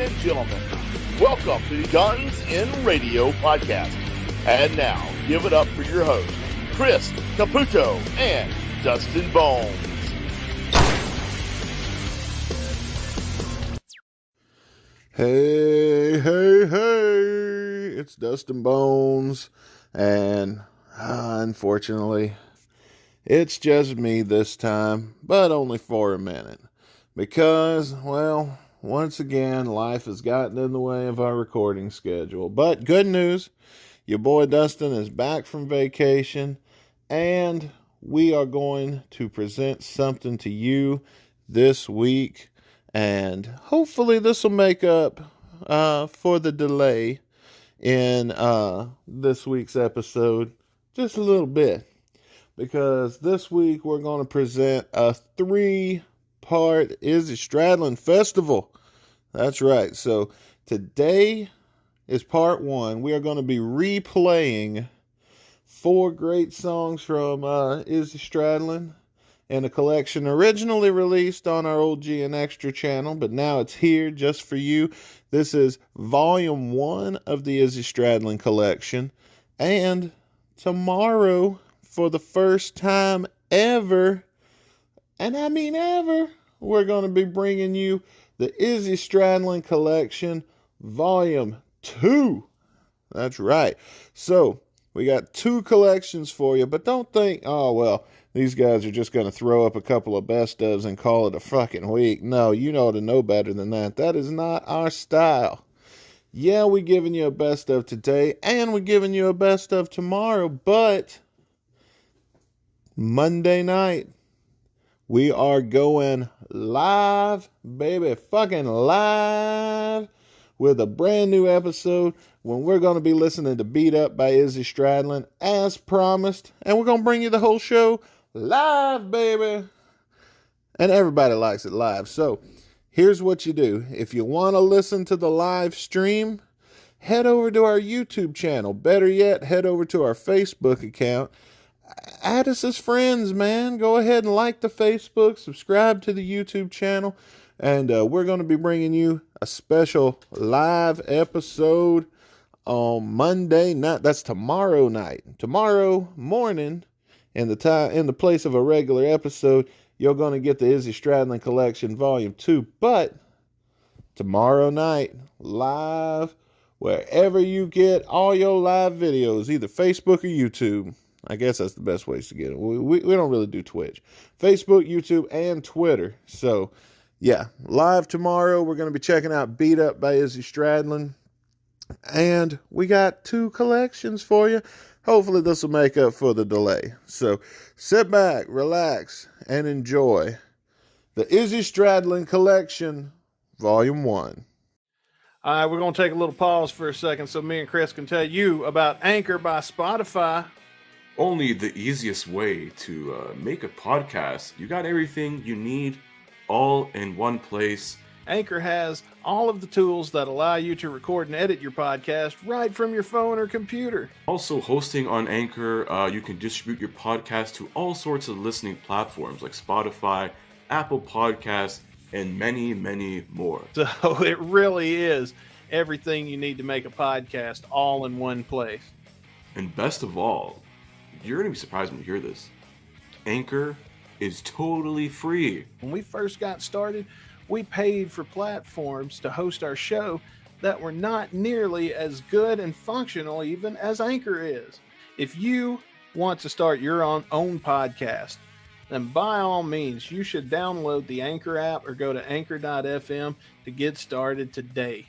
and gentlemen, welcome to the Guns in Radio podcast. And now, give it up for your hosts, Chris, Caputo, and Dustin Bonez. Hey, it's Dustin Bonez, and unfortunately, it's just me this time, but only for a minute, because, well, once again, life has gotten in the way of our recording schedule. But good news, your boy Dustin is back from vacation, and we are going to present something to you this week, and hopefully this will make up for the delay in this week's episode just a little bit, because this week we're going to present a 3-part Izzy Stradlin festival. That's right. So today is part 1. We are going to be replaying 4 great songs from Izzy Stradlin in a collection originally released on our old GNR channel, but now it's here just for you. This is volume 1 of the Izzy Stradlin collection, and tomorrow, for the first time ever, and I mean ever, we're going to be bringing you the Izzy Stradlin collection, volume 2. That's right. So, we got 2 collections for you, but don't think, oh, well, these guys are just going to throw up a couple of best ofs and call it a fucking week. No, you know to know better than that. That is not our style. Yeah, we're giving you a best of today, and we're giving you a best of tomorrow, but Monday night, we are going live, baby, fucking live, with a brand new episode when we're going to be listening to Beat Up by Izzy Stradlin, as promised, and we're going to bring you the whole show live, baby. And everybody likes it live. So here's what you do. If you want to listen to the live stream, head over to our YouTube channel. Better yet, head over to our Facebook account. Add us as friends, man. Go ahead and like the Facebook, subscribe to the YouTube channel, and we're going to be bringing you a special live episode on Monday night. That's tomorrow night. Tomorrow morning, in the place of a regular episode, you're going to get the Izzy Stradlin Collection Volume 2. But tomorrow night, live, wherever you get all your live videos, either Facebook or YouTube. I guess that's the best ways to get it. We don't really do Twitch. Facebook, YouTube, and Twitter. So, yeah, live tomorrow. We're going to be checking out Beat Up by Izzy Stradlin. And we got 2 collections for you. Hopefully this will make up for the delay. So, sit back, relax, and enjoy the Izzy Stradlin Collection, Volume 1. All right, we're going to take a little pause for a second so me and Chris can tell you about Anchor by Spotify. Only the easiest way to make a podcast. You got everything you need all in one place. Anchor has all of the tools that allow you to record and edit your podcast right from your phone or computer. Also hosting on Anchor, you can distribute your podcast to all sorts of listening platforms like Spotify, Apple Podcasts, and many, many more. So it really is everything you need to make a podcast all in one place. And best of all, you're going to be surprised when you hear this. Anchor is totally free. When we first got started, we paid for platforms to host our show that were not nearly as good and functional even as Anchor is. If you want to start your own podcast, then by all means, you should download the Anchor app or go to anchor.fm to get started today.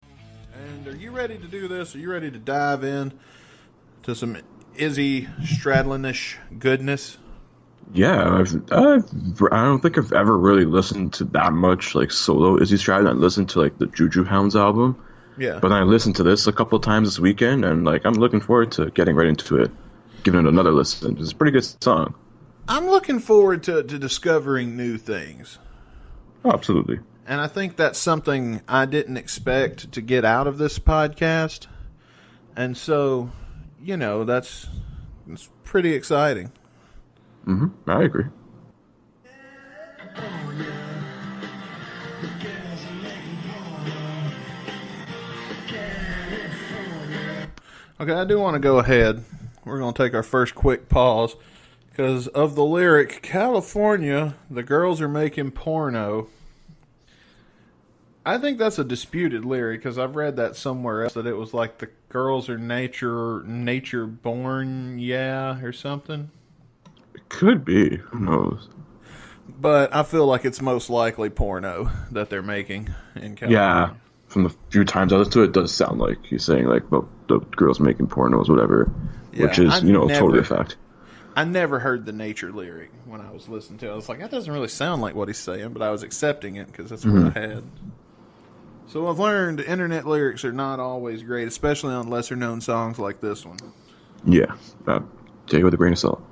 And are you ready to do this? Are you ready to dive in to some Izzy Stradlin-ish goodness? Yeah, I don't think I've ever really listened to that much like solo Izzy Stradlin. I listened to like the Juju Hounds album. Yeah. But I listened to this a couple of times this weekend, and like I'm looking forward to getting right into it, giving it another listen. It's a pretty good song. I'm looking forward to discovering new things. Oh, absolutely. And I think that's something I didn't expect to get out of this podcast. And so, you know, it's pretty exciting. I agree. Oh, yeah. Okay, I do want to go ahead. We're going to take our first quick pause because of the lyric, California, the girls are making porno. I think that's a disputed lyric because I've read that somewhere else that it was like the girls are nature born, yeah, or something. It could be. Who knows? But I feel like it's most likely porno that they're making in California. Yeah. From the few times I listened to it, it does sound like he's saying, like, well, the girls making pornos, whatever. Yeah, which is, totally a fact. I never heard the nature lyric when I was listening to it. I was like, that doesn't really sound like what he's saying, but I was accepting it because that's what I had. So I've learned internet lyrics are not always great, especially on lesser-known songs like this one. Yeah. Take it with a grain of salt.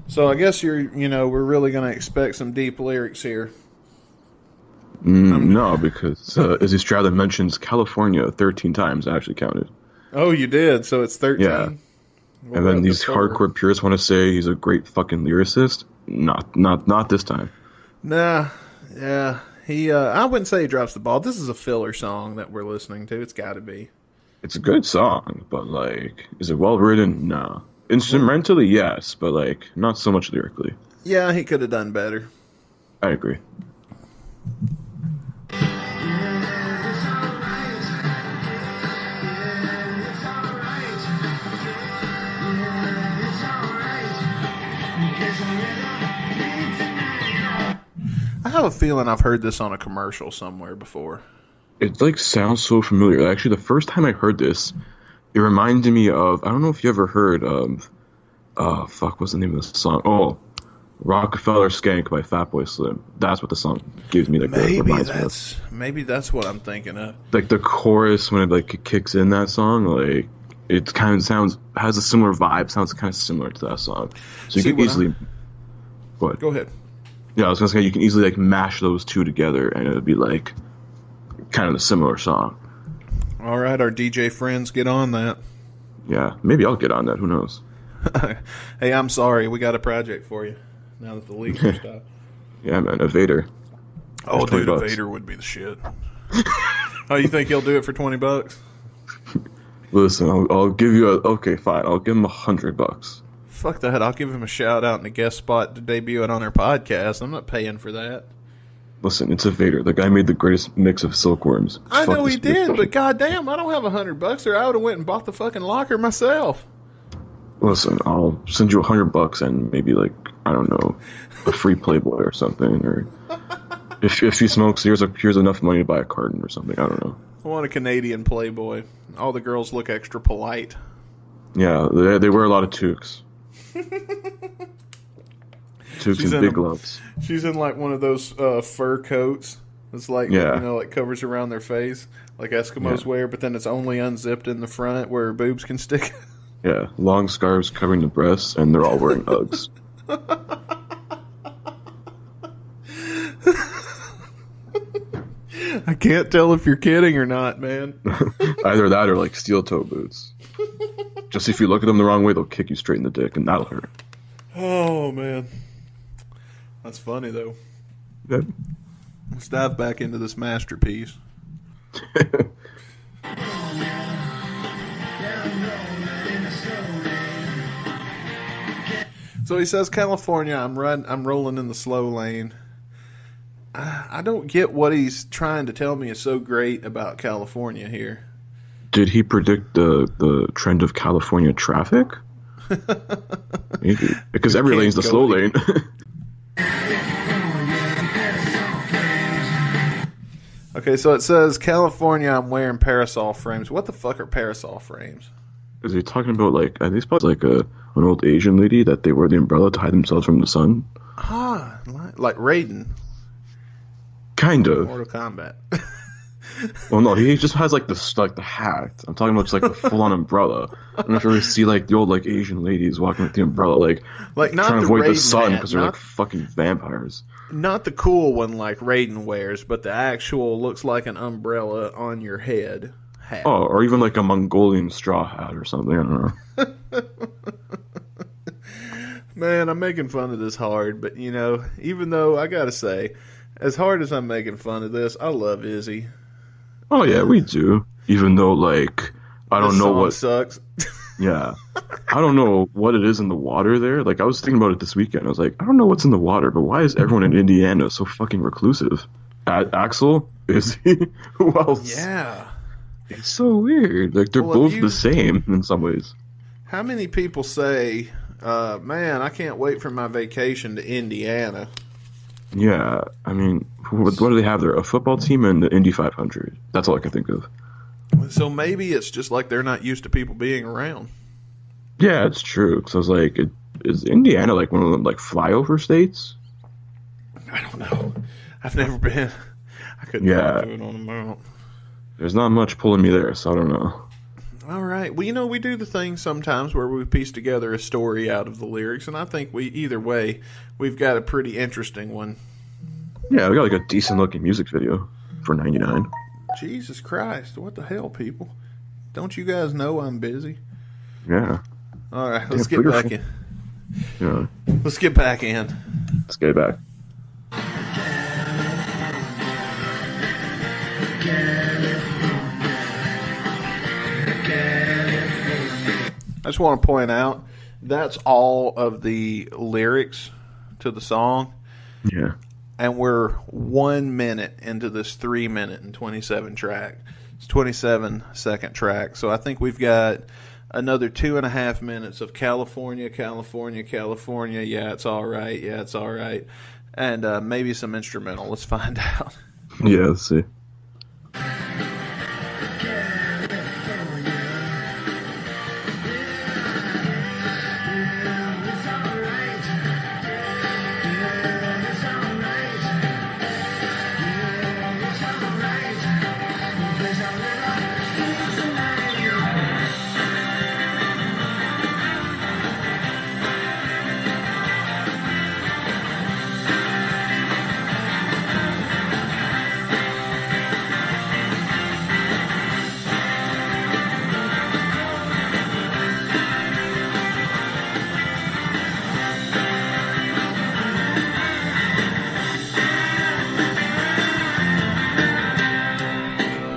So I guess we're really going to expect some deep lyrics here. No, because Izzy Stradlin mentions California 13 times. I actually counted. Oh, you did? So it's 13? Yeah. And then these hardcore purists want to say he's a great fucking lyricist. Not this time. Nah, yeah. I wouldn't say he drops the ball. This is a filler song that we're listening to. It's got to be. It's a good song, but, like, is it well written? No. Instrumentally, yes, but, like, not so much lyrically. Yeah, he could have done better. I agree. I have a feeling I've heard this on a commercial somewhere before. It, like, sounds so familiar. Actually, the first time I heard this, it reminded me of, I don't know if you ever heard of, what's the name of the song? Oh, Rockefeller Skank by Fatboy Slim. That's what the song gives me. Like, maybe that's what I'm thinking of. Like, the chorus, when it, like, it kicks in that song, like, it kind of has a similar vibe, sounds kind of similar to that song. So you can easily... Go ahead. Yeah, I was going to say, you can easily, like, mash those two together, and it would be, like, kind of a similar song. All right, our DJ friends, get on that. Yeah, maybe I'll get on that. Who knows? Hey, I'm sorry. We got a project for you now that the leaks are stopped. Yeah, man, a Vader. Oh, dude, a Vader would be the shit. Oh, you think he'll do it for $20? Listen, I'll give you okay, fine. I'll give him $100. Fuck that. I'll give him a shout out and a guest spot to debut it on our podcast. I'm not paying for that. Listen, it's a Vader. The guy made the greatest mix of silkworms. I know he did, but goddamn, I don't have $100 or I would have went and bought the fucking locker myself. Listen, I'll send you $100 and maybe, like, I don't know, a free Playboy or something, or if he smokes, here's enough money to buy a carton or something. I don't know. I want a Canadian Playboy. All the girls look extra polite. Yeah, they wear a lot of toques. Toques and big gloves. She's in like one of those fur coats. It's like, like covers around their face, like Eskimos wear, but then it's only unzipped in the front where her boobs can stick. Yeah, long scarves covering the breasts, and they're all wearing Uggs. I can't tell if you're kidding or not, man. Either that or like steel toe boots. Just if you look at them the wrong way, they'll kick you straight in the dick, and that'll hurt. Oh, man. That's funny, though. Yep. Let's dive back into this masterpiece. So he says, California, I'm rolling in the slow lane. I don't get what he's trying to tell me is so great about California here. Did he predict the trend of California traffic? Maybe. Because every lane's the slow lane. Okay, so it says, California, I'm wearing parasol frames. What the fuck are parasol frames? Is he talking about, like, are these probably like an old Asian lady that they wear the umbrella to hide themselves from the sun? Ah, like Raiden. Kind of. Mortal Kombat. Well, no, he just has like the hat. I'm talking about just like the full-on umbrella. I don't know if you ever see like the old like Asian ladies walking with the umbrella, like not trying to the avoid the Raiden sun hat, because they're not- like fucking vampires. Not the cool one like Raiden wears, but the actual looks like an umbrella on your head hat. Oh, or even like a Mongolian straw hat or something. I don't know. Man, I'm making fun of this hard, but you know, even though I gotta say, as hard as I'm making fun of this, I love Izzy. Oh yeah, we do. Even though like I don't This know song what. sucks. Yeah, I don't know what it is in the water there. Like I was thinking about it this weekend. I was like, I don't know what's in the water, but why is everyone in Indiana so fucking reclusive? Axel, is he? Who else? Yeah. It's so weird. Like they're Well, both the same in some ways. How many people say, man, I can't wait for my vacation to Indiana? Yeah, I mean, what do they have there? A football team and the Indy 500. That's all I can think of. So maybe it's just like they're not used to people being around. Yeah, it's true. Because I was like, is Indiana like one of them like flyover states? I don't know. I've never been. I couldn't Yeah. do it on a mount. There's not much pulling me there, so I don't know. All right. Well, you know, we do the thing sometimes where we piece together a story out of the lyrics, and I think either way, we've got a pretty interesting one. Yeah, we got like a decent looking music video for 99. Jesus Christ. What the hell, people? Don't you guys know I'm busy? Yeah. All right. Let's Damn, get back in. Yeah. Let's get back in. Let's get it back. I just want to point out that's all of the lyrics to the song, Yeah. and we're 1 minute into this 3 minute and 27 track. It's 27-second track, so I think we've got another 2.5 minutes of California, California, California. Yeah, it's all right. Yeah, it's all right, and maybe some instrumental. Let's find out. Yeah, let's see.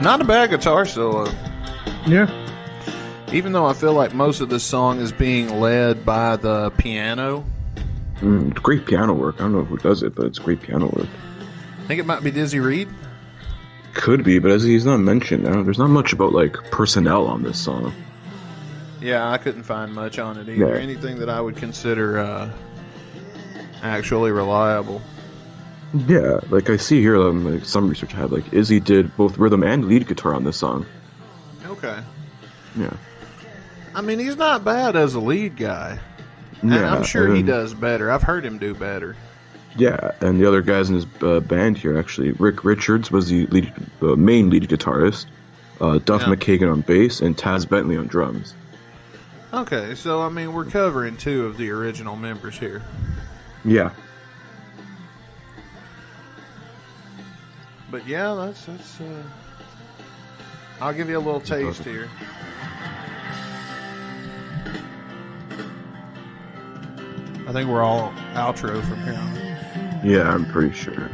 Not a bad guitar solo. Yeah. Even though I feel like most of this song is being led by the piano. It's great piano work. I don't know who does it, but it's great piano work. I think it might be Dizzy Reed. Could be, but as he's not mentioned, there's not much about like personnel on this song. Yeah, I couldn't find much on it either. Yeah. Anything that I would consider actually reliable. Yeah, like I see here, like some research I had, like Izzy did both rhythm and lead guitar on this song. Okay. Yeah. I mean, he's not bad as a lead guy. And Yeah, I'm sure and he then- does better. I've heard him do better. Yeah, and the other guys in his band here, actually, Rick Richards was the main lead guitarist, Duff Yeah. McKagan on bass, and Taz Bentley on drums. Okay, so I mean, we're covering 2 of the original members here. Yeah. But yeah, that's I'll give you a little taste here. I think we're all outro from here on. Yeah, I'm pretty sure.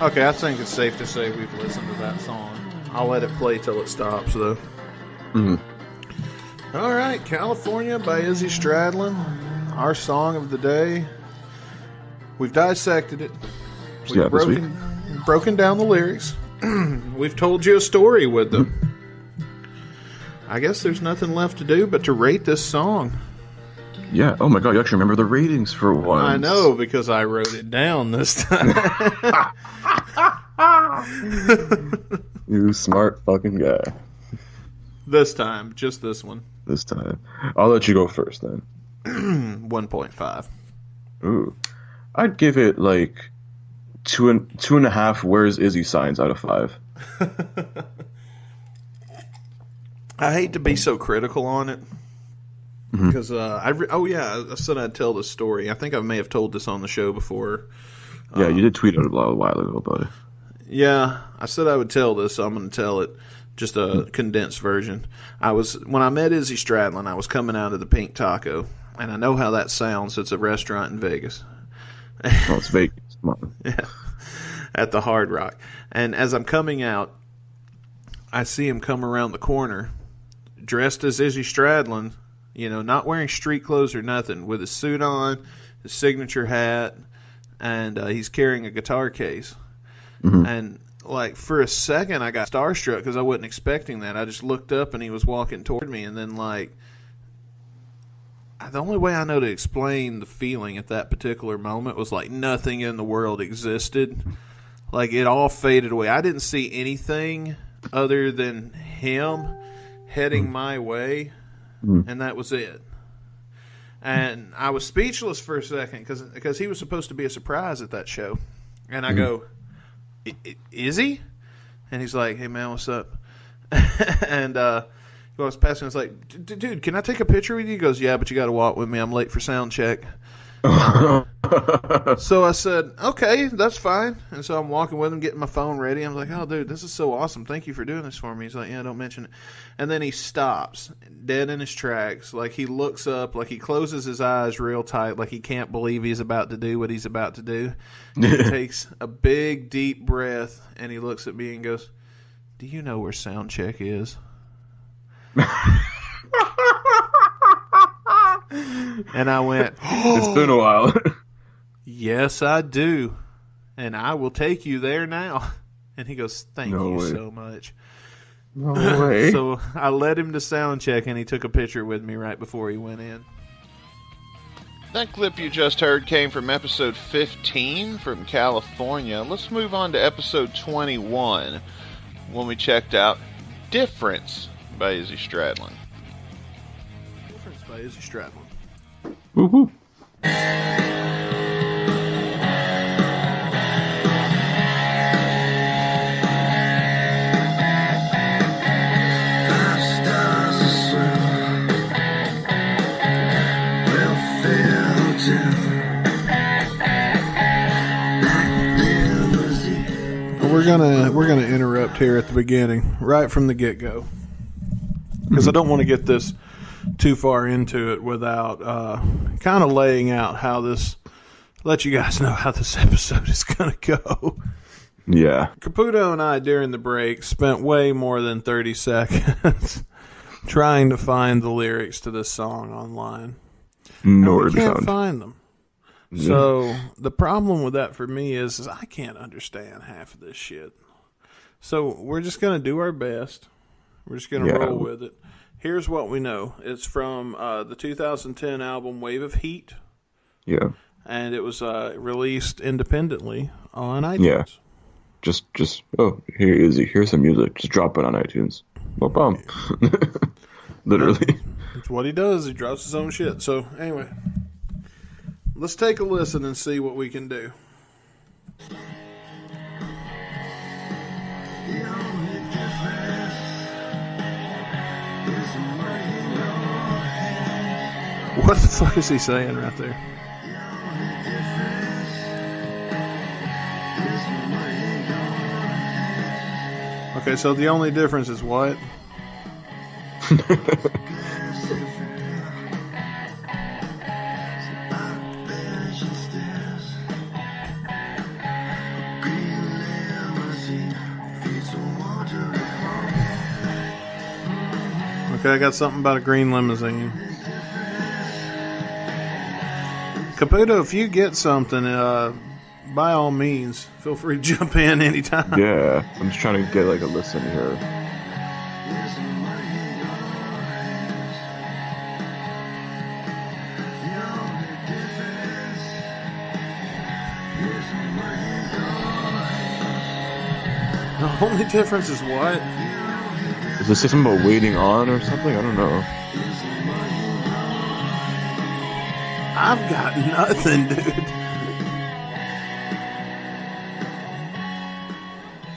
Okay, I think it's safe to say we've listened to that song. I'll let it play till it stops, though. Mm-hmm. All right, California by Izzy Stradlin. Our song of the day. We've dissected it. We've Yeah, this week. broken down the lyrics. We've told you a story with them. I guess there's nothing left to do but to rate this song. Yeah. Oh my God, you actually remember the ratings for once. I know, because I wrote it down this time. You smart fucking guy. This time, just this one. This time, I'll let you go first then. 1.5. Ooh, I'd give it like two and a half "Where's Izzy" signs out of 5. I hate to be so critical on it because I said I'd tell this story. I think I may have told this on the show before. Yeah, you did tweet it a while ago about it. Yeah, I said I would tell this, so I'm going to tell it. Just a condensed version. When I met Izzy Stradlin, I was coming out of the Pink Taco, and I know how that sounds. It's a restaurant in Vegas. Oh, it's Vegas. Come on. Yeah, at the Hard Rock. And as I'm coming out, I see him come around the corner, dressed as Izzy Stradlin, not wearing street clothes or nothing, with his suit on, his signature hat, and he's carrying a guitar case. Mm-hmm. And for a second, I got starstruck because I wasn't expecting that. I just looked up and he was walking toward me, and then the only way I know to explain the feeling at that particular moment was nothing in the world existed. It all faded away. I didn't see anything other than him heading my way, and that was it. And I was speechless for a second because he was supposed to be a surprise at that show. And I go, "Is he?" And he's like, "Hey, man, what's up?" And he walks past me and was like, "Dude, can I take a picture with you?" He goes, "Yeah, but you got to walk with me. I'm late for sound check." So I said, "Okay, that's fine." And so I'm walking with him, getting my phone ready. I'm like, "Oh, dude, this is so awesome. Thank you for doing this for me." He's like, "Yeah, don't mention it." And then he stops, dead in his tracks. He looks up, he closes his eyes real tight, he can't believe he's about to do what he's about to do. He takes a big, deep breath, and he looks at me and goes, "Do you know where sound check is?" And I went, "It's been a while." "Yes, I do. And I will take you there now." And he goes, "Thank you so much." No way. So I led him to sound check, and he took a picture with me right before he went in. That clip you just heard came from episode 15 from California. Let's move on to episode 21 when we checked out Difference by Izzy Stradlin. Difference by Izzy Stradlin. Woo-hoo. We're gonna interrupt here at the beginning, right from the get-go, because I don't want to get this too far into it without kind of laying out let you guys know how this episode is gonna go. Yeah. Caputo and I, during the break, spent way more than 30 seconds trying to find the lyrics to this song online. Nor we can't find them. Yeah. So the problem with that for me is I can't understand half of this shit. So we're just going to do our best. We're just going to roll with it. Here's what we know. It's from the 2010 album Wave of Heat. Yeah. And it was released independently on iTunes. Yeah. Just here's some music. Just drop it on iTunes. No problem. Literally. That's what he does. He drops his own shit. So anyway, let's take a listen and see what we can do. What the fuck is he saying right there? Okay, so the only difference is what? Okay, I got something about a green limousine. Caputo, if you get something, by all means, feel free to jump in anytime. Yeah, I'm just trying to get a listen here. The only difference is what? Is this something about waiting on or something? I don't know. I've got nothing, dude.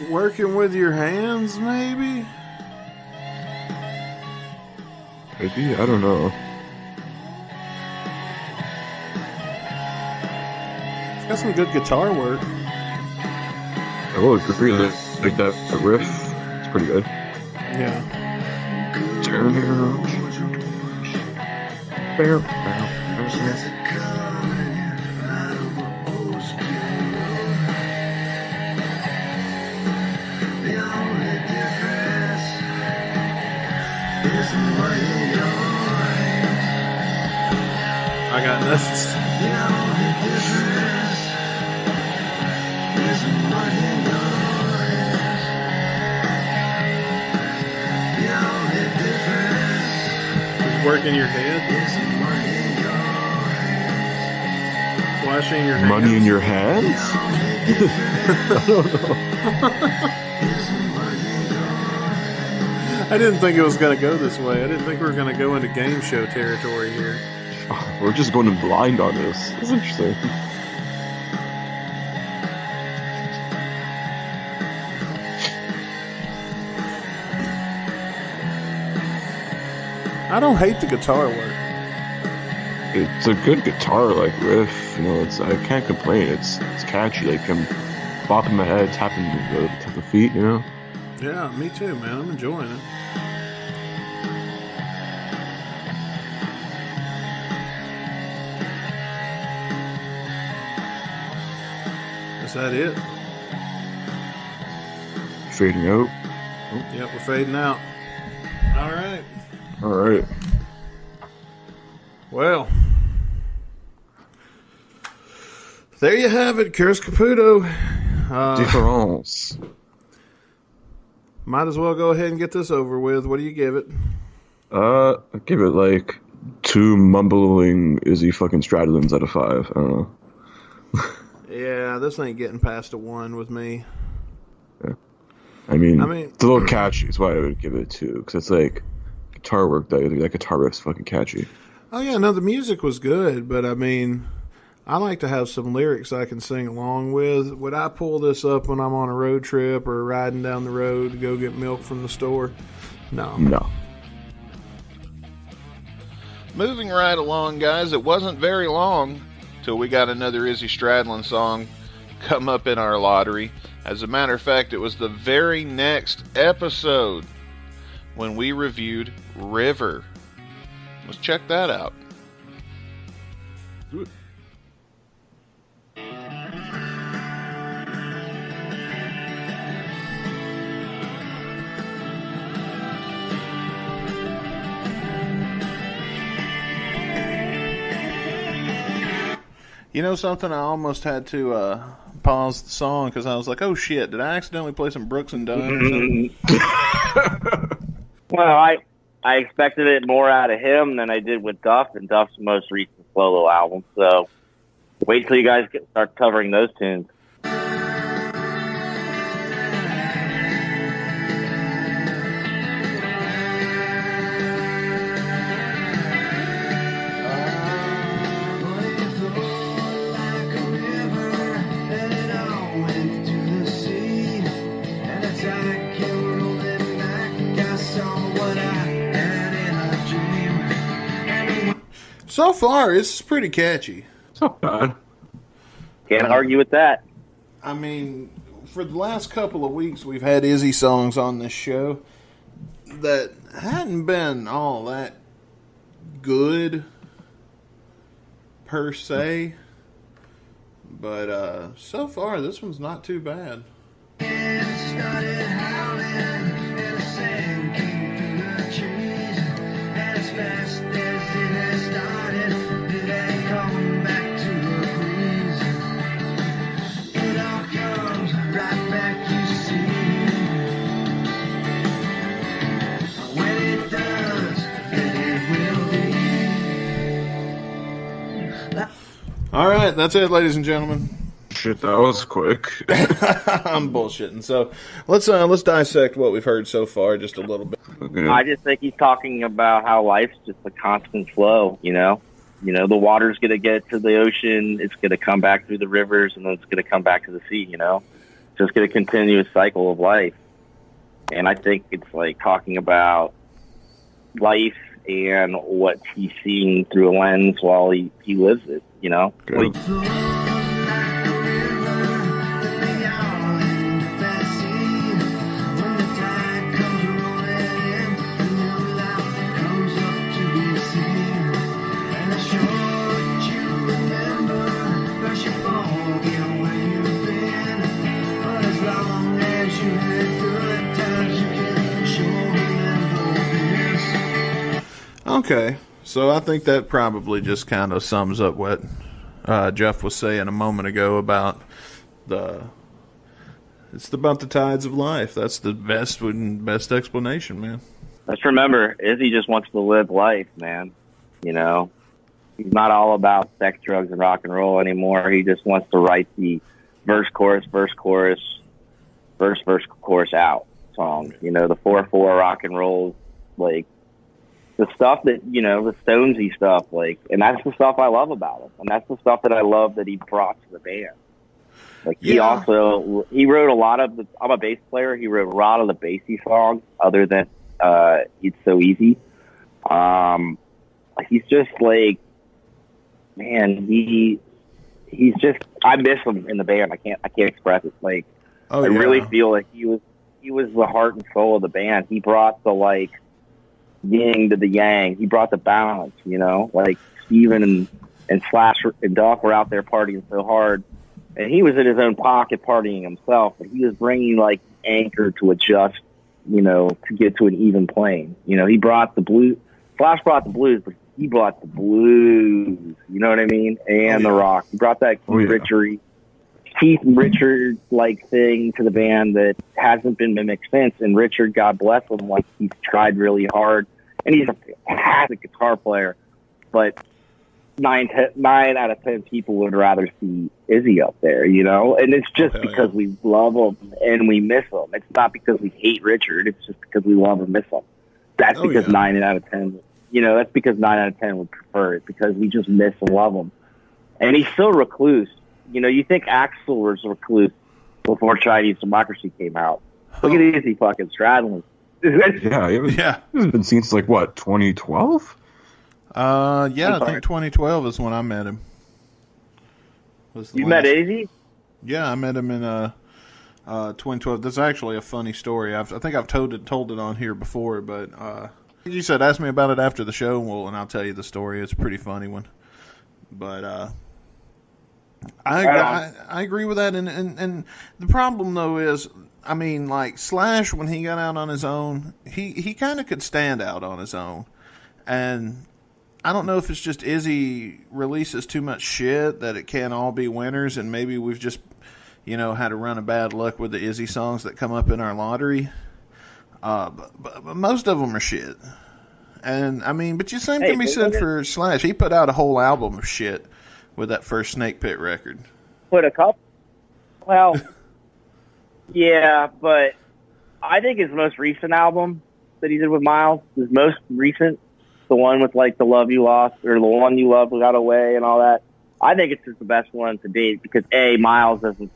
Working with your hands, maybe? Maybe? I don't know. It's got some good guitar work. I will agree like that riff. It's pretty good. Yeah. I got nothing. Working your head? Washing your hands? Money in your hands? I don't know. I didn't think it was going to go this way. I didn't think we were going to go into game show territory here. Oh, we're just going in blind on this. That's interesting. I don't hate the guitar work. It's a good guitar riff, I can't complain. It's catchy. I'm bopping my head, tapping the feet, Yeah, me too, man. I'm enjoying it. Is that it? Fading out. Oh. Yep, we're fading out. All right. All right. Well, there you have it, Chris Caputo. Difference. Might as well go ahead and get this over with. What do you give it? I give it 2 mumbling Izzy fucking Stradlins out of 5. I don't know. Yeah, this ain't getting past a 1 with me. Yeah. I mean, it's a little catchy. That's why I would give it a 2. Because it's guitar work. That guitar riff's fucking catchy. Oh yeah, no, the music was good, but I like to have some lyrics I can sing along with. Would I pull this up when I'm on a road trip or riding down the road to go get milk from the store? No. No. Moving right along, guys. It wasn't very long till we got another Izzy Stradlin song come up in our lottery. As a matter of fact, it was the very next episode when we reviewed River. Let's check that out. Do it. You know something? I almost had to pause the song because I was like, "Oh shit! Did I accidentally play some Brooks and Dunn or something?" Well, I expected it more out of him than I did with Duff and Duff's most recent solo album. So wait till you guys start covering those tunes. So far, it's pretty catchy. It's not bad. Can't argue with that. I mean, for the last couple of weeks, we've had Izzy songs on this show that hadn't been all that good, per se. But so far, this one's not too bad. All right, that's it, ladies and gentlemen. Shit, that was quick. I'm bullshitting. So let's dissect what we've heard so far just a little bit. Okay. I just think he's talking about how life's just a constant flow, you know? You know, the water's going to get to the ocean, it's going to come back through the rivers, and then it's going to come back to the sea, you know? just get a continuous cycle of life. And I think it's like talking about life and what he's seeing through a lens while he lives it, you know? Good. Okay, so I think that probably just kind of sums up what Jeff was saying a moment ago about it's about the tides of life. That's the best explanation, man. Let's remember, Izzy just wants to live life, man. You know, he's not all about sex, drugs, and rock and roll anymore. He just wants to write the verse, chorus, out songs. You know, the 4/4 rock and roll, like the stuff that, you know, the Stonesy stuff, like, and that's the stuff I love about him, and that's the stuff that I love that he brought to the band. Like he wrote a lot of I'm a bass player. He wrote a lot of the bassy songs, other than It's So Easy. He's just like, man, he's just, I miss him in the band. I can't express it. Like, I really feel like he was the heart and soul of the band. He brought the like yin to the yang. He brought the balance, you know, like Steven and Slash and Doc were out there partying so hard, and he was in his own pocket partying himself, but he was bringing like anchor to adjust, you know, to get to an even plane. You know, he brought the blues. Slash brought the blues, but he brought the blues, you know what I mean? And the rock. He brought that Keith Richard like thing to the band that hasn't been mimicked since. And Richard, God bless him, like he's tried really hard, and he's a fantastic guitar player. But 9 out of 10 people would rather see Izzy up there, you know. And it's just because we love him and we miss him. It's not because we hate Richard. It's just because we love and miss him. That's because 9 out of 10. You know, that's because 9 out of 10 would prefer it, because we just miss and love him. And he's still recluse. You know, you think Axl was recluse before Chinese Democracy came out. Look at Izzy fucking Stradlin. He's been seen since, like, what, 2012? I think 2012 is when I met him. You met Izzy? Yeah, I met him in 2012. That's actually a funny story. I think I've told it on here before, but you said ask me about it after the show, and I'll tell you the story. It's a pretty funny one. But I agree with that, and the problem though is, I mean, like Slash, when he got out on his own, he kind of could stand out on his own, and I don't know if it's just Izzy releases too much shit that it can't all be winners, and maybe we've just, you know, had a run of bad luck with the Izzy songs that come up in our lottery. But most of them are shit. And, I mean, but the same can be said for Slash. He put out a whole album of shit with that first Snake Pit record. Put a couple? Well, yeah, but I think his most recent album that he did with Miles, his most recent, the one with, like, The Love You Lost, or The One You Loved Got Away and all that, I think it's just the best one to date, because, A, Miles isn't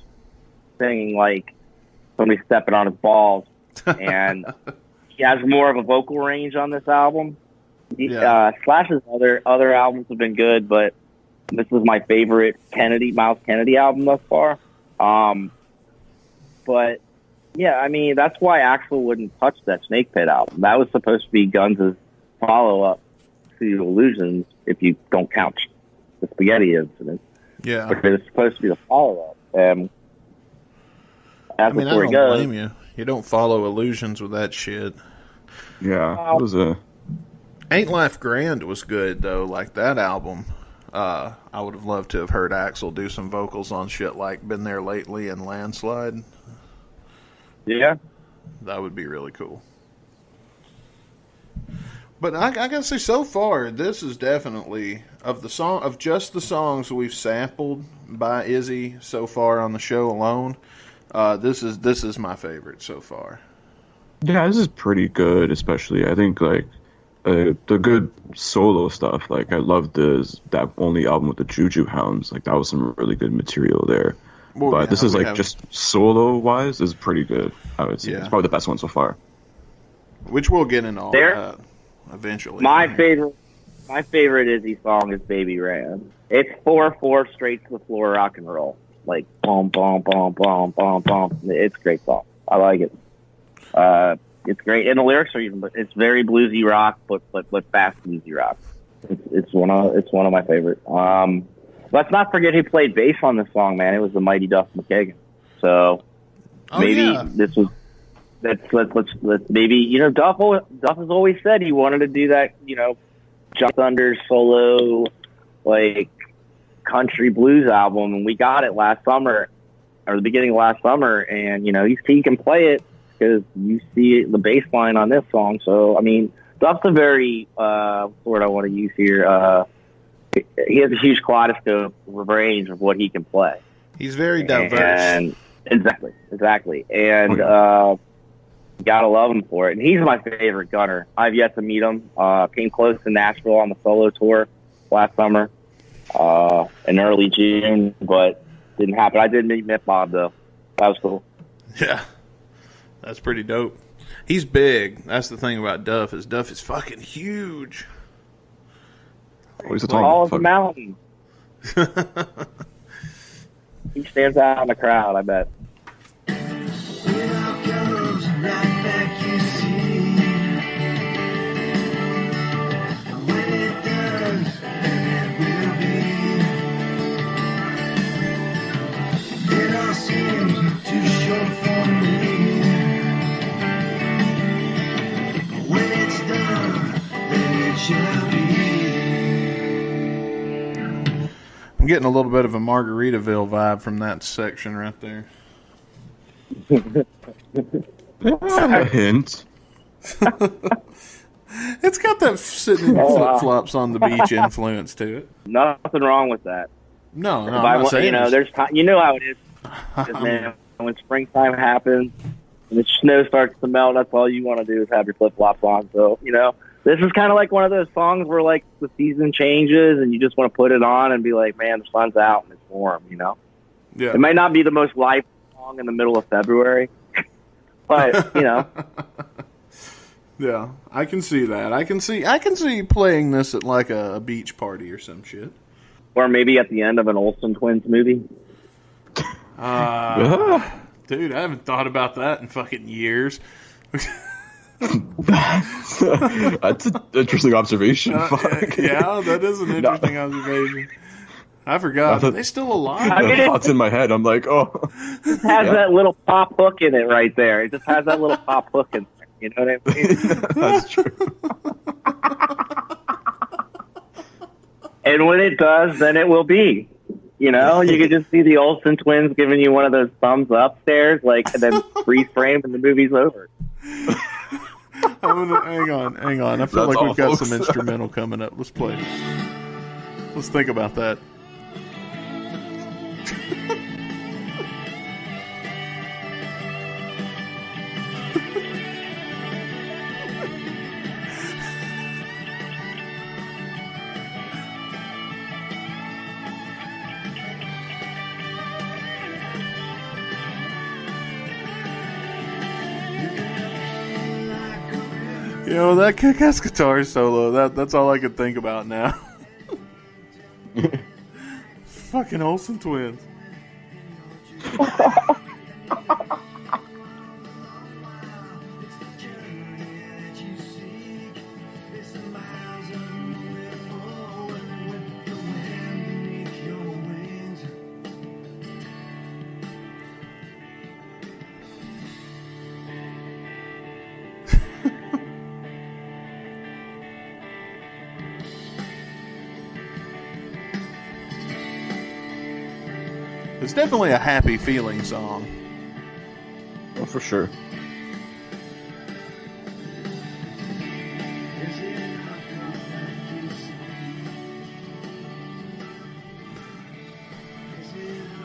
singing like somebody stepping on his balls, and he has more of a vocal range on this album. Slash's other albums have been good, but this was my favorite Miles Kennedy album thus far. But yeah, I mean, that's why Axl wouldn't touch that Snake Pit album. That was supposed to be Guns' follow-up to Illusions, if you don't count the Spaghetti Incident. Yeah, but it was supposed to be the follow-up. I don't blame you. You don't follow Illusions with that shit. Yeah, it was Ain't Life Grand was good, though. Like, that album, I would have loved to have heard Axl do some vocals on shit like Been There Lately and Landslide. Yeah. That would be really cool. But I gotta say, so far, this is definitely, of just the songs we've sampled by Izzy so far on the show alone, this is my favorite so far. Yeah, this is pretty good, especially, I think, like, the good solo stuff. Like, I loved that only album with the Juju Hounds. Like, that was some really good material there. Well, but this is like just solo wise is pretty good. I would say it's probably the best one so far. Which we'll get into all that eventually. My favorite Izzy song is Baby Ran. It's 4/4 straight to the floor rock and roll. Like boom, boom, boom, boom, boom, boom. It's a great song. I like it. It's great, and the lyrics are it's very bluesy rock, but fast bluesy rock. It's one of my favorite. Let's not forget who played bass on this song, man. It was the mighty Duff McKagan. So this was let's maybe Duff has always said he wanted to do that John Thunder's solo like country blues album, and we got it last summer or the beginning of last summer, and he can play it because you see the bass line on this song. So I mean, Duff's a very word I want to use here. He has a huge kaleidoscope range of what he can play. He's very diverse. And exactly. And gotta love him for it. And he's my favorite gunner. I've yet to meet him. Came close to Nashville on the solo tour last summer in early June, but didn't happen. I did meet Mick Bob, though. That was cool. Yeah, that's pretty dope. He's big. That's the thing about Duff is fucking huge. He's tall as a mountain. He stands out in the crowd, I bet. I'm getting a little bit of a Margaritaville vibe from that section right there. A hint. It's got that sitting in flip-flops on the beach influence to it. Nothing wrong with that. No, I'm not saying there's time. You know how it is. Man, when springtime happens and the snow starts to melt, that's all you want to do is have your flip-flops on. So, this is kind of like one of those songs where, like, the season changes and you just want to put it on and be like, man, the sun's out and it's warm, Yeah. It might not be the most live song in the middle of February, but, Yeah, I can see that. I can see playing this at, like, a beach party or some shit. Or maybe at the end of an Olsen Twins movie. Dude, I haven't thought about that in fucking years. That's an interesting observation. Yeah, that is an interesting observation. I forgot. Are they still alive? Thoughts in my head. I'm like, oh. It has that little pop hook in it right there. It just has that little pop hook in there. You know what I mean? That's true. And when it does, then it will be. You can just see the Olsen twins giving you one of those thumbs up stares, and then freeze frame and the movie's over. Hang on. I feel like we've got some instrumental coming up. Let's play this. Let's think about that. That kick-ass guitar solo, that's all I can think about now. Fucking Olsen twins. It's definitely a happy feeling song. Oh, for sure.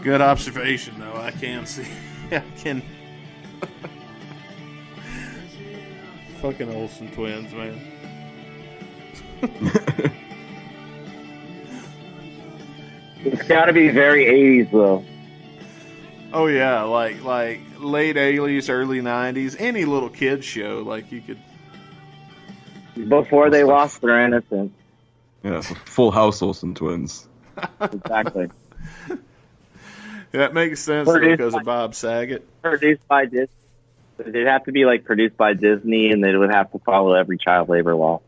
Good observation, though. I can see. I can. Fucking Olsen twins, man. It's got to be very 80s, though. Oh yeah, like late 80s, early 90s, any little kids show, like you could. Before they lost their innocence. Yeah, Full House Olsen twins. Exactly. That makes sense because of Bob Saget. Produced by Disney. They'd have to be like produced by Disney, and they would have to follow every child labor law.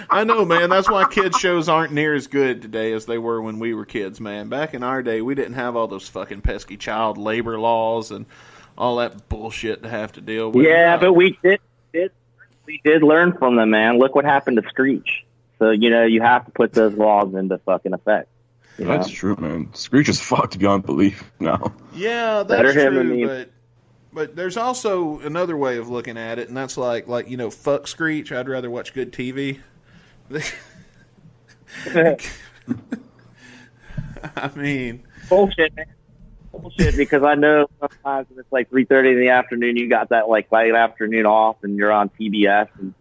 I know, man. That's why kids shows aren't near as good today as they were when we were kids, man. Back in our day, we didn't have all those fucking pesky child labor laws and all that bullshit to have to deal with. Yeah, but we did learn from them, man. Look what happened to Screech. So, you have to put those laws into fucking effect. That's true, man. Screech is fucked beyond belief now. Yeah, that's true, but there's also another way of looking at it, and that's like fuck Screech. I'd rather watch good TV. I mean, bullshit, man. Bullshit, because I know sometimes when it's like 3:30 in the afternoon, you got that like late afternoon off, and you're on TBS and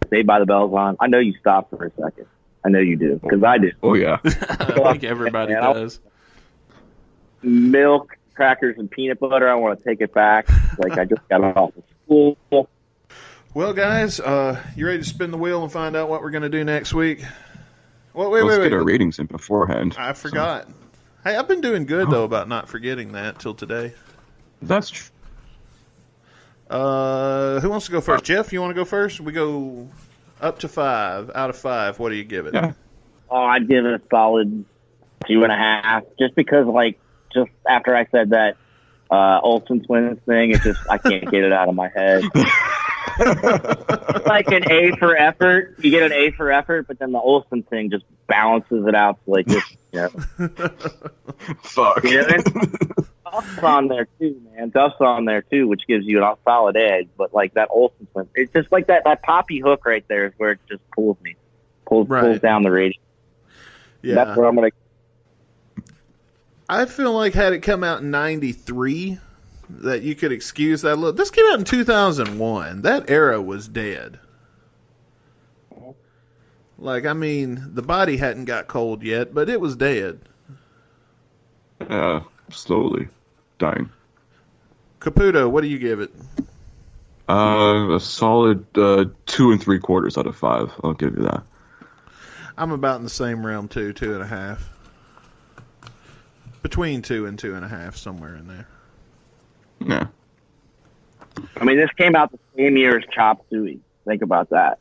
Saved by the Bell's on. I know you stop for a second. I know you do, because I do. Oh yeah, I think everybody does. Milk, crackers, and peanut butter. I want to take it back. Like I just got off of school. Well, guys, you ready to spin the wheel and find out what we're going to do next week? Well, Let's get our ratings in beforehand. I forgot. So. Hey, I've been doing good, though, about not forgetting that till today. That's true. Who wants to go first? Jeff, you want to go first? We go up to 5 out of 5. What do you give it? Yeah. Oh, I'd give it a solid 2.5. Just because, just after I said that Olsen twins thing, I can't get it out of my head. It's like an A for effort. You get an A for effort, but then the Olsen thing just balances it out to Fuck. Duff's on there too, man. Duff's on there too, which gives you a solid edge. But that Olsen twin, it's just like that poppy hook right there is where it just pulls me, pulls down the radio. Yeah, that's where I'm gonna. I feel like had it come out in '93. That you could excuse that look. This came out in 2001. That era was dead. The body hadn't got cold yet, but it was dead. Slowly dying. Caputo, what do you give it? A solid 2.75 out of 5. I'll give you that. I'm about in the same realm too, 2.5. Between 2 and 2.5, somewhere in there. Yeah. I mean, this came out the same year as Chop Suey. Think about that.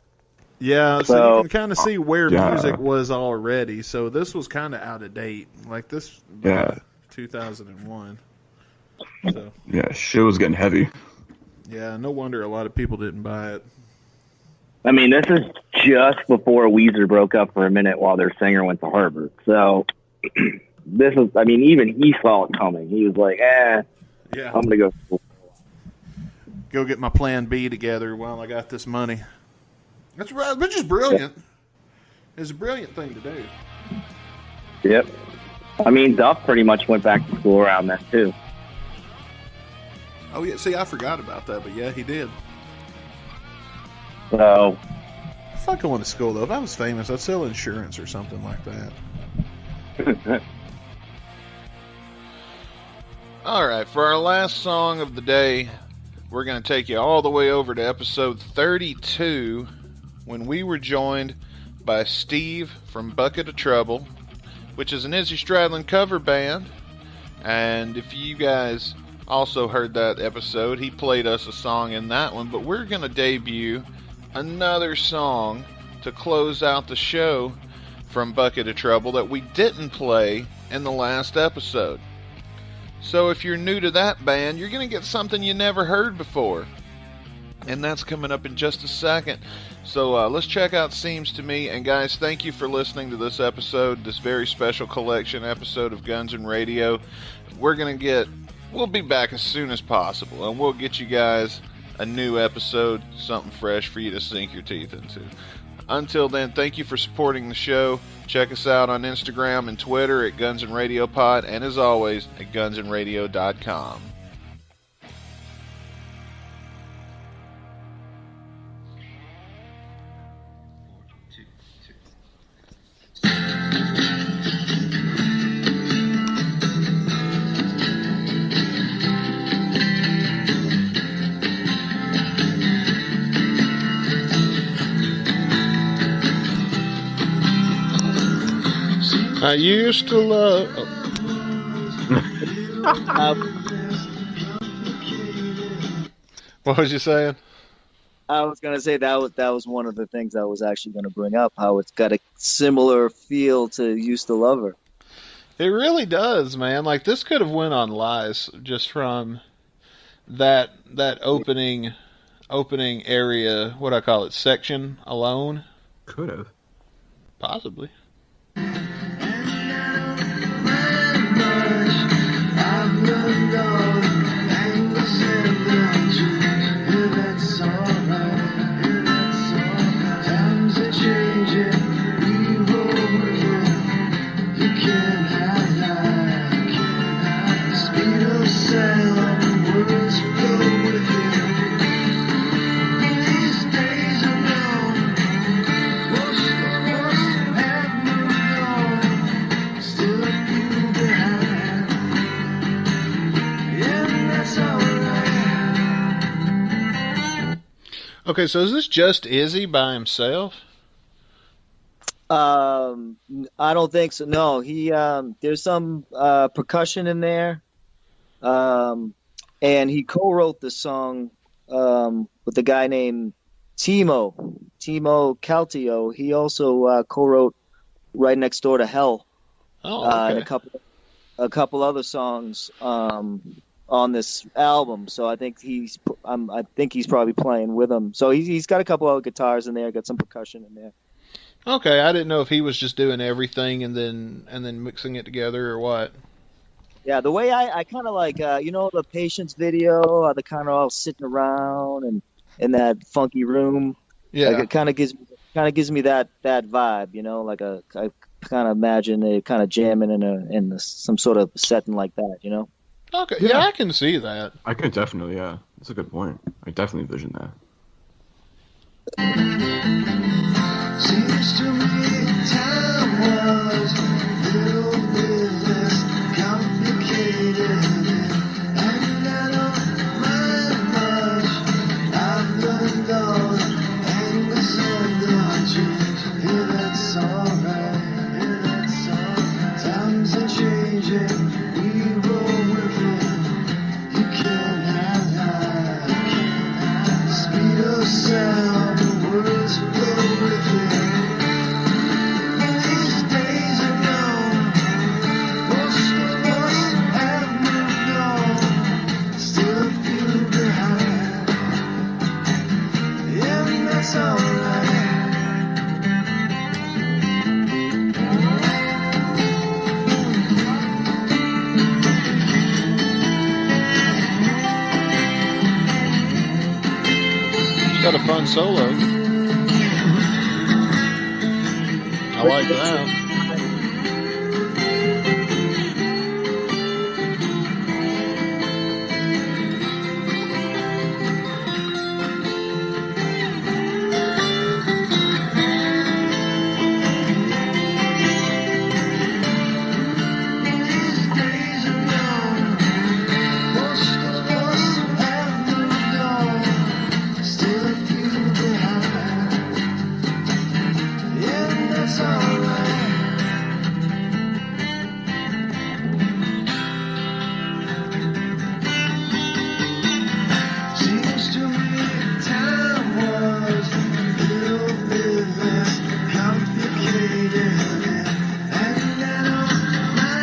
Yeah, so you can kind of see where music was already. So this was kind of out of date. 2001. So yeah, shit was getting heavy. Yeah, no wonder a lot of people didn't buy it. I mean, this is just before Weezer broke up for a minute while their singer went to Harvard. So this is, even he saw it coming. He was like, yeah, I'm going to go get my plan B together while I got this money. That's right, which is brilliant. It's a brilliant thing to do. Yep. Duff pretty much went back to school around that, too. Oh, yeah. See, I forgot about that, but yeah, he did. So. Fuck going to school, though. If I was famous, I'd sell insurance or something like that. All right, for our last song of the day, we're going to take you all the way over to episode 32 when we were joined by Steve from Bucket of Trouble, which is an Izzy Stradlin cover band. And if you guys also heard that episode, he played us a song in that one. But we're going to debut another song to close out the show from Bucket of Trouble that we didn't play in the last episode. So if you're new to that band, you're going to get something you never heard before. And that's coming up in just a second. So let's check out Seems to Me. And guys, thank you for listening to this episode, this very special collection episode of Guns and Radio. We'll be back as soon as possible. And we'll get you guys a new episode, something fresh for you to sink your teeth into. Until then, thank you for supporting the show. Check us out on Instagram and Twitter at Guns and Radio Pod, and as always, at gunsandradio.com. I used to love. What was you saying? I was gonna say that was one of the things I was actually gonna bring up. How it's got a similar feel to "Used to Love Her." It really does, man. Like this could have went on Lies just from that opening area. What I call it, section alone. Could have. Possibly. Okay, so is this just Izzy by himself? I don't think so. No, he there's some percussion in there, and he co-wrote the song with a guy named Timo Caltio. He also co-wrote "Right Next Door to Hell" and a couple other songs on this album. So I think he's probably playing with him. So he's got a couple other guitars in there, got some percussion in there. Okay, I didn't know if he was just doing everything and then mixing it together or what. Yeah, the way I kind of like, the Patience video, how they're kind of all sitting around and in that funky room. Yeah, like it kind of gives me that vibe. Like I kind of imagine it kind of jamming in some sort of setting like that. Okay, yeah, I can see that. I can definitely, yeah. That's a good point. I definitely envision that. Seems to me time was a little bit less complicated, and I don't mind much. I've learned all the angles and dodges. Yeah, that's alright. Times are changing, we roll with it. You can't have that. Speed of sound, the words flow with it. These days are gone. Most of us have moved on. Still a few behind. Yeah, that's alright. Got a fun solo. I like that.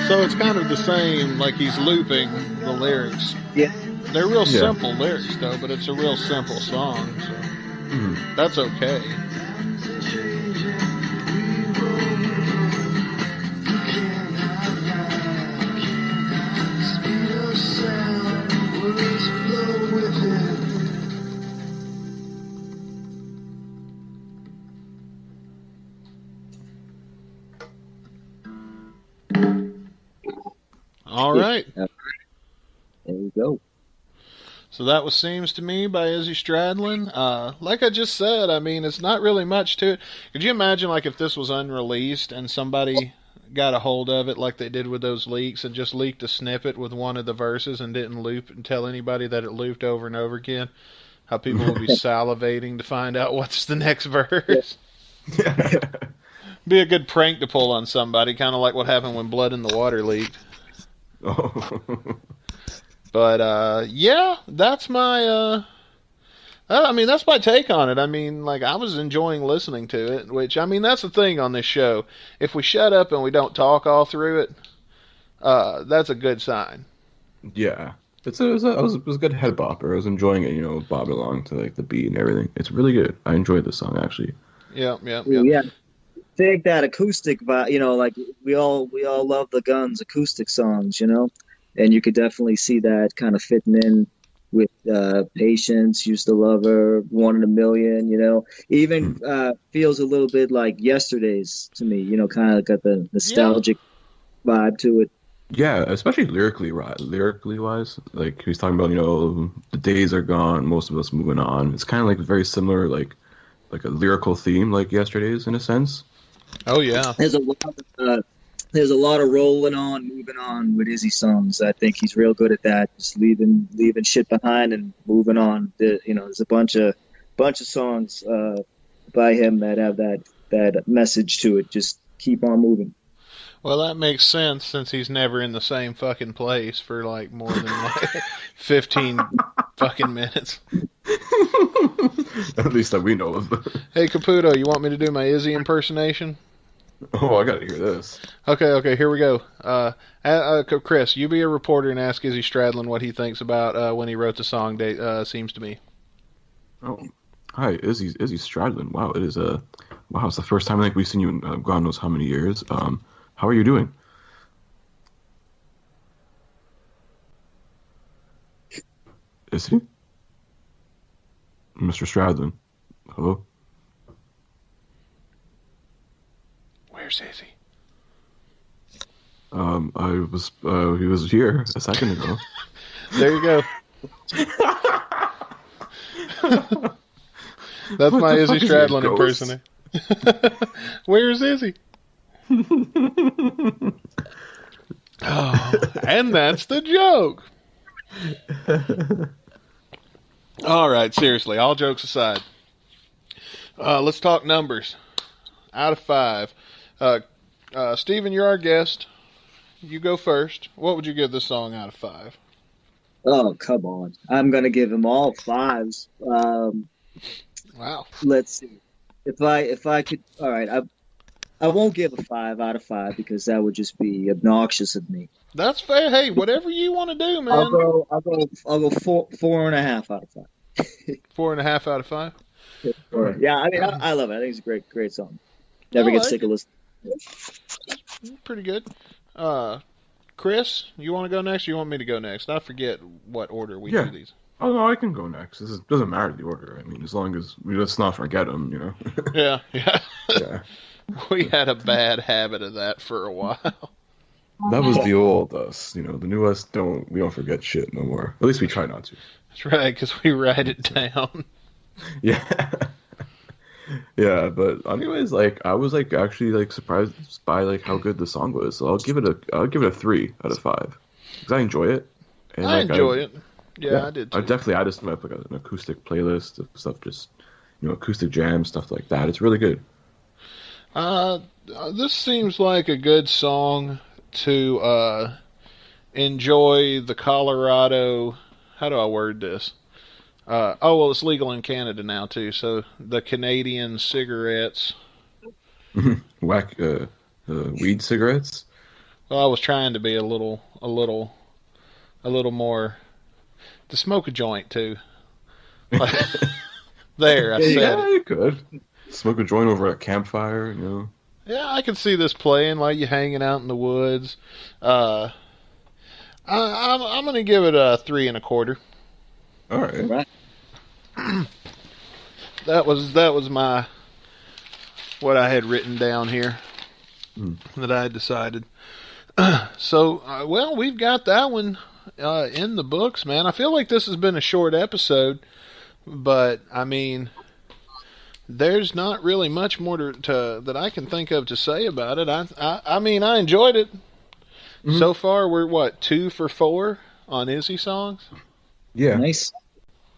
So it's kind of the same, like he's looping the lyrics. Yeah. They're real simple lyrics, though, but it's a real simple song, so that's okay. All right. There you go. So that was Seems to Me by Izzy Stradlin. Like I just said, I mean, it's not really much to it. Could you imagine, like, if this was unreleased and somebody got a hold of it like they did with those leaks and just leaked a snippet with one of the verses and didn't loop and tell anybody that it looped over and over again? How people would be salivating to find out what's the next verse. Yeah. Be a good prank to pull on somebody, kind of like what happened when Blood in the Water leaked. Oh. But yeah, that's my. That's my take on it. I mean, like, I was enjoying listening to it, which, I mean, that's the thing on this show. If we shut up and we don't talk all through it, that's a good sign. Yeah. It was a good head bopper. I was enjoying it, bobbing along to, like, the beat and everything. It's really good. I enjoyed the song, actually. Yeah. Take that acoustic vibe, like, we all love the Guns acoustic songs, and you could definitely see that kind of fitting in with Patience, Used to Love Her, One in a Million, even feels a little bit like Yesterday's to me, kind of got the nostalgic vibe to it. Yeah, especially lyrically wise. Like, he's talking about, the days are gone, most of us moving on. It's kind of like very similar, like a lyrical theme, like Yesterday's in a sense. Oh, yeah. There's a lot of rolling on, moving on with Izzy songs. I think he's real good at that. Just leaving shit behind and moving on. There's a bunch of songs by him that have that message to it. Just keep on moving. Well, that makes sense since he's never in the same fucking place for like more than like 15 fucking minutes. At least that we know of. Hey, Caputo, you want me to do my Izzy impersonation? Oh, I gotta hear this. Okay, here we go. Chris, you be a reporter and ask Izzy Stradlin what he thinks about when he wrote the song Seems to Me. Oh, hi, Izzy Stradlin. Wow, it's the first time I think we've seen you in God knows how many years. How are you doing? Is he? Mr. Stradlin. Hello? Where's Izzy? He was here a second ago. There you go. That's my Izzy Stradlin impersonator. Where's Izzy? Oh, and that's the joke. All right, seriously, all jokes aside. Let's talk numbers. Out of 5. Steven, you're our guest. You go first. What would you give this song out of 5? Oh, come on. I'm going to give him all 5s. Wow. Let's see. If I could, all right, I won't give a 5 out of 5 because that would just be obnoxious of me. That's fair. Hey, whatever you want to do, man. I'll go 4.5 out of 5. 4.5 out of 5? Yeah, I mean, I love it. I think it's a great song. Never get sick of listening. Pretty good. Chris, you want to go next or you want me to go next? I forget what order we do these. Oh, no, I can go next. Doesn't matter the order. I mean, as long as let's not forget them, Yeah. Yeah. We had a bad habit of that for a while. That was the old us. The new us we don't forget shit no more. At least we try not to. That's right, because we write it down. Yeah. Yeah, but anyways, I was actually surprised by how good the song was. So I'll give it a 3 out of 5 because I enjoy it. And I enjoy it. Yeah, I did too. I definitely added some an acoustic playlist of stuff, just acoustic jams, stuff like that. It's really good. This seems like a good song to enjoy the Colorado. How do I word this? It's legal in Canada now too. So the Canadian cigarettes, weed cigarettes. Well, I was trying to be a little more to smoke a joint too. There, I said. Yeah, you could smoke a joint over a campfire. Yeah, I can see this playing while you hanging out in the woods. I'm gonna give it a 3 1/4. All right. That was my what I had written down here that I had decided. So, we've got that one in the books, man. I feel like this has been a short episode, but I mean, there's not really much more that I can think of to say about it. I mean, I enjoyed it. Mm-hmm. So far, we're 2 for 4 on Izzy songs. Yeah, nice.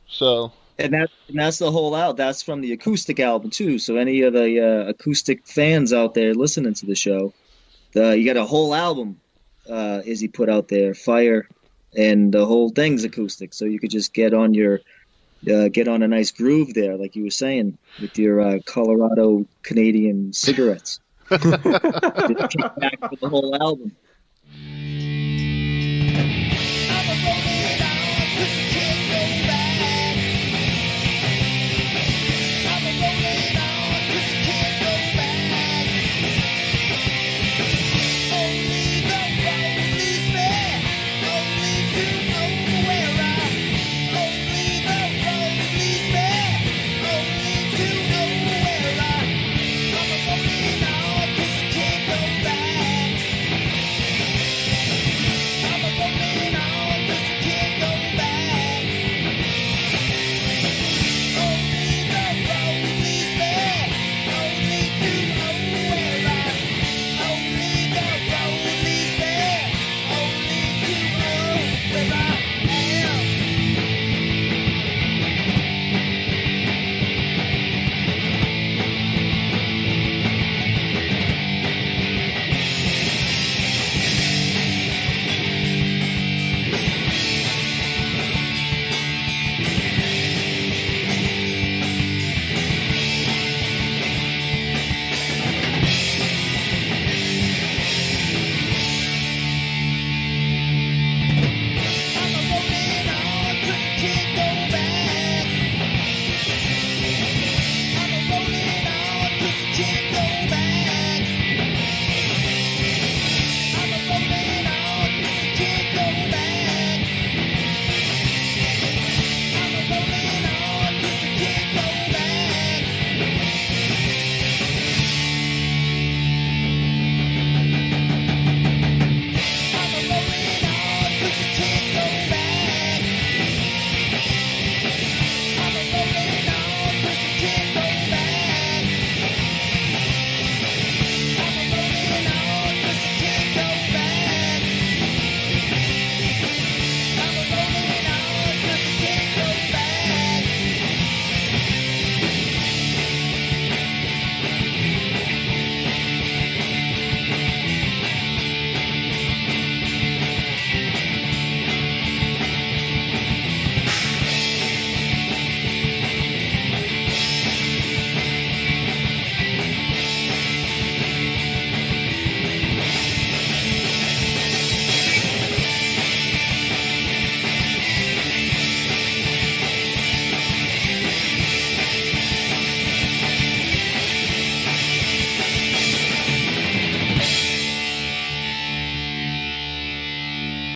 So, And that's the whole out. That's from the acoustic album too. So any of the acoustic fans out there listening to the show, you got a whole album Izzy put out there, Fire, and the whole thing's acoustic. So you could just get on a nice groove there, like you were saying, with your Colorado Canadian cigarettes. Just kick back for the whole album.